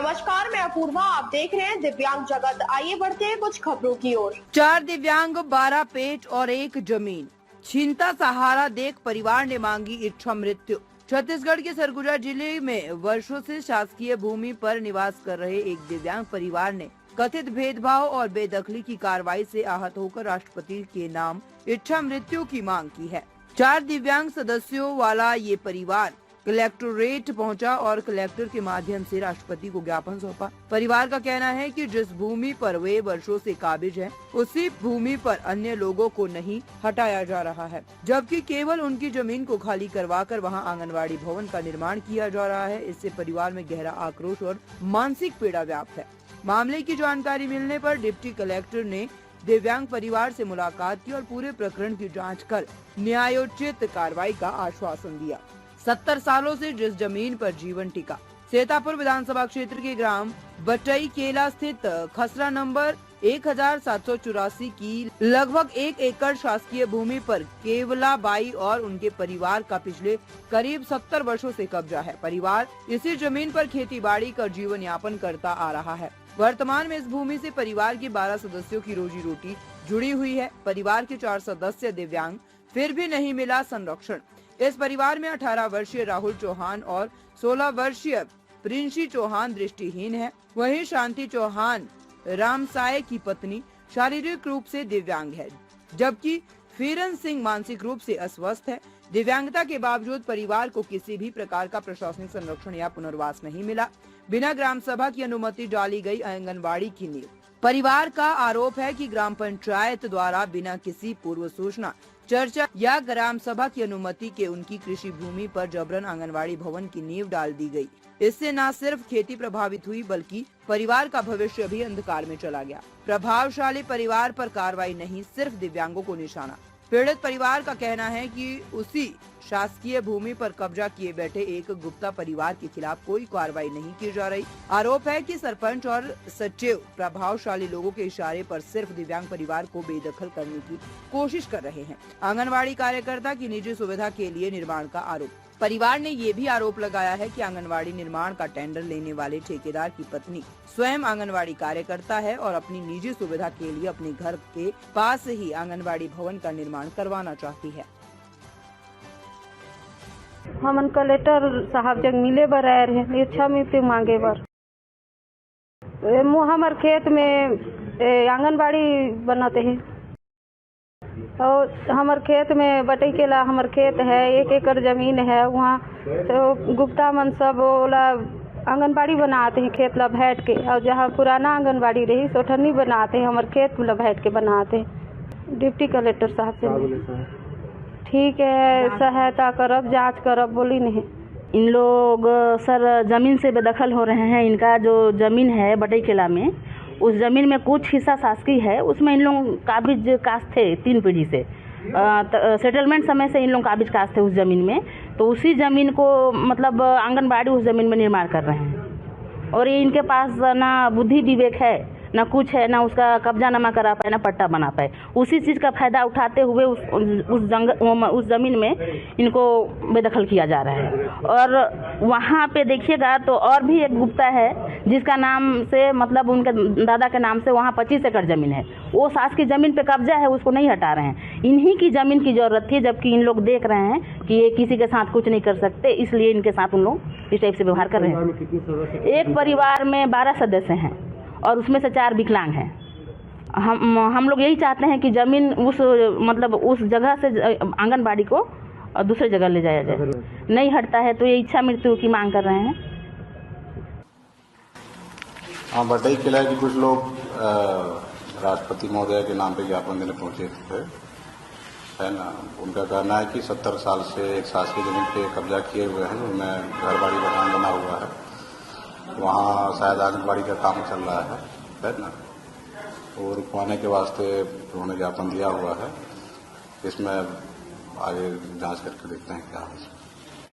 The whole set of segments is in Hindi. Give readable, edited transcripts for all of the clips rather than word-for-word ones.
नमस्कार, मैं अपूर्वा, आप देख रहे हैं दिव्यांग जगत। आइए बढ़ते हैं कुछ खबरों की ओर। 4 दिव्यांग, 12 पेट और 1 जमीन, छीनता सहारा देख परिवार ने मांगी इच्छा मृत्यु। छत्तीसगढ़ के सरगुजा जिले में वर्षों से शासकीय भूमि पर निवास कर रहे एक दिव्यांग परिवार ने कथित भेदभाव और बेदखली की कार्रवाई से आहत होकर राष्ट्रपति के नाम इच्छा मृत्यु की मांग की है। 4 दिव्यांग सदस्यों वाला ये परिवार कलेक्टोरेट पहुंचा और कलेक्टर के माध्यम से राष्ट्रपति को ज्ञापन सौंपा। परिवार का कहना है कि जिस भूमि पर वे वर्षों से काबिज हैं, उसी भूमि पर अन्य लोगों को नहीं हटाया जा रहा है, जबकि केवल उनकी जमीन को खाली करवाकर वहां आंगनवाड़ी भवन का निर्माण किया जा रहा है। इससे परिवार में गहरा आक्रोश और मानसिक पीड़ा व्याप्त है। मामले की जानकारी मिलने पर डिप्टी कलेक्टर ने दिव्यांग परिवार से मुलाकात की और पूरे प्रकरण की जाँच कर न्यायोचित कार्रवाई का आश्वासन दिया। 70 सालों से जिस जमीन पर जीवन टिका, सीतापुर विधानसभा क्षेत्र के ग्राम बटई केला स्थित खसरा नंबर 1784 की लगभग 1 एकड़ शासकीय भूमि पर केवला बाई और उनके परिवार का पिछले करीब 70 वर्षों से कब्जा है। परिवार इसी जमीन पर खेती बाड़ी कर जीवन यापन करता आ रहा है। वर्तमान में इस भूमि से परिवार के 12 सदस्यों की रोजी रोटी जुड़ी हुई है। परिवार के 4 सदस्य दिव्यांग, फिर भी नहीं मिला संरक्षण। इस परिवार में 18 वर्षीय राहुल चौहान और 16 वर्षीय प्रिंसी चौहान दृष्टिहीन है। वहीं शांति चौहान रामसाय की पत्नी शारीरिक रूप से दिव्यांग है, जबकि फीरन सिंह मानसिक रूप से अस्वस्थ है। दिव्यांगता के बावजूद परिवार को किसी भी प्रकार का प्रशासनिक संरक्षण या पुनर्वास नहीं मिला। बिना ग्राम सभा की अनुमति डाली गई आंगनबाड़ी की नींव। परिवार का आरोप है कि ग्राम पंचायत द्वारा बिना किसी पूर्व सूचना, चर्चा या ग्राम सभा की अनुमति के उनकी कृषि भूमि पर जबरन आंगनवाड़ी भवन की नींव डाल दी गई। इससे न सिर्फ खेती प्रभावित हुई, बल्कि परिवार का भविष्य भी अंधकार में चला गया। प्रभावशाली परिवार पर कार्रवाई नहीं, सिर्फ दिव्यांगों को निशाना। पीड़ित परिवार का कहना है कि उसी शासकीय भूमि पर कब्जा किए बैठे एक गुप्ता परिवार के खिलाफ कोई कार्रवाई नहीं की जा रही। आरोप है कि सरपंच और सचिव प्रभावशाली लोगों के इशारे पर सिर्फ दिव्यांग परिवार को बेदखल करने की कोशिश कर रहे हैं। आंगनवाड़ी कार्यकर्ता की निजी सुविधा के लिए निर्माण का आरोप। परिवार ने ये भी आरोप लगाया है कि आंगनवाड़ी निर्माण का टेंडर लेने वाले ठेकेदार की पत्नी स्वयं आंगनवाड़ी कार्यकर्ता है और अपनी निजी सुविधा के लिए अपने घर के पास ही आंगनवाड़ी भवन का निर्माण करवाना चाहती है। हमन कलेक्टर साहब जग मिले बर आए रहे, इच्छा मृत्यु मांगे बर। हमार खेत में आंगनबाड़ी बनाते हैं और हमार खेत में बटई केला हमार खेत है, 1 एकड़ जमीन है। वहाँ तो गुप्ता मन सब ओला आंगनबाड़ी बनाते हैं खेत ला बैठ के, और जहाँ पुराना आंगनबाड़ी रही सोठनी बनाते हैं, हमारे खेत ला बैठ के बनाते हैं। डिप्टी कलेक्टर साहब से ठीक है, सहायता करब, जांच करब, बोली नहीं। इन लोग सर जमीन से बेदखल हो रहे हैं। इनका जो जमीन है बटई केला में, उस जमीन में कुछ हिस्सा शासकीय है, उसमें इन लोग काबिज कास्ट थे 3 पीढ़ी से। सेटलमेंट समय से इन लोग काबिज कास्ट थे उस जमीन में, तो उसी जमीन को मतलब आंगनबाड़ी उस जमीन में निर्माण कर रहे हैं। और ये इनके पास ना बुद्धि विवेक है, ना कुछ है, ना उसका कब्जानामा करा पाए, ना पट्टा बना पाए। उसी चीज़ का फायदा उठाते हुए उस जमीन में इनको बेदखल किया जा रहा है। और वहाँ पे देखिएगा तो और भी एक गुप्ता है जिसका नाम से मतलब उनके दादा के नाम से वहाँ 25 एकड़ जमीन है। वो सास की जमीन पे कब्जा है, उसको नहीं हटा रहे हैं। इन्हीं की जमीन की जरूरत थी, जबकि इन लोग देख रहे हैं कि ये किसी के साथ कुछ नहीं कर सकते, इसलिए इनके साथ उन लोग इस टाइप से व्यवहार कर रहे हैं। एक परिवार में 12 सदस्य हैं और उसमें से 4 विकलांग हैं। हम लोग यही चाहते हैं कि जमीन उस जगह से आंगनबाड़ी को दूसरी जगह ले जाया जाए। नहीं हटता है तो ये इच्छा मृत्यु की मांग कर रहे हैं। हाँ, बटई किला के कुछ लोग राष्ट्रपति महोदय के नाम पे ज्ञापन देने पहुंचे थे, है ना। उनका कहना है कि 70 साल से एक शासकीय जमीन पे कब्जा किए हुए हैं, उनमें घर बाड़ी मकान बना हुआ है। वहाँ शायद आंगनबाड़ी का काम चल रहा है ना। और रुकवाने के वास्ते उन्होंने ज्ञापन दिया हुआ है। इसमें आगे जांच करके देखते हैं क्या है।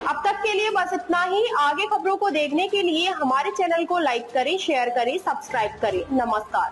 अब तक के लिए बस इतना ही। आगे खबरों को देखने के लिए हमारे चैनल को लाइक करें, शेयर करें, सब्सक्राइब करें। नमस्कार।